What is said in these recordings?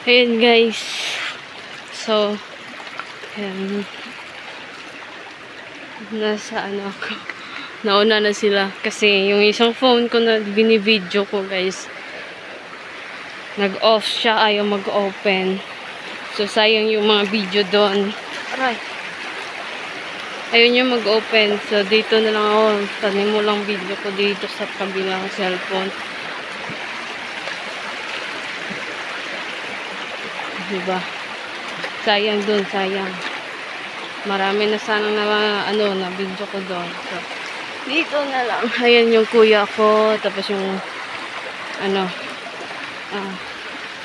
Ayun guys. So, ayan. Nasa ano ako. Nauna na sila. Kasi yung isang phone ko na binivideo ko guys. Nag-off siya. Ayaw mag-open. So, sayang yung mga video doon. Aray. Ayaw niya mag-open. So, dito na lang ako. Tanin mo lang video ko dito sa kabilang cellphone. Diba? Sayang dun, sayang. Marami na sanang na video ko doon. So, dito na lang. Ayan yung kuya ko. Tapos yung,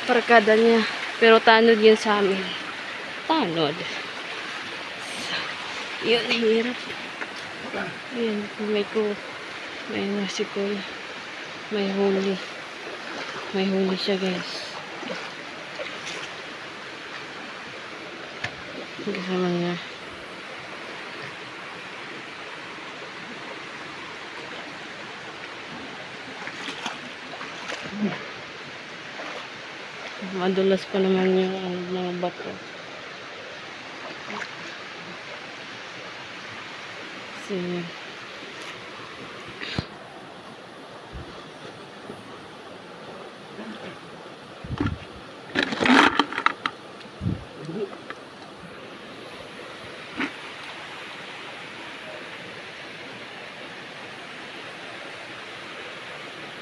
parkada niya. Pero tanod yun sa amin. Tanod. So, yun, hirap. Ayan, may si kuya. May huli. May huli siya, guys. Kasama niya. Madulas pa naman yung mga bato. Kasi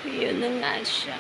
yun na nga siya.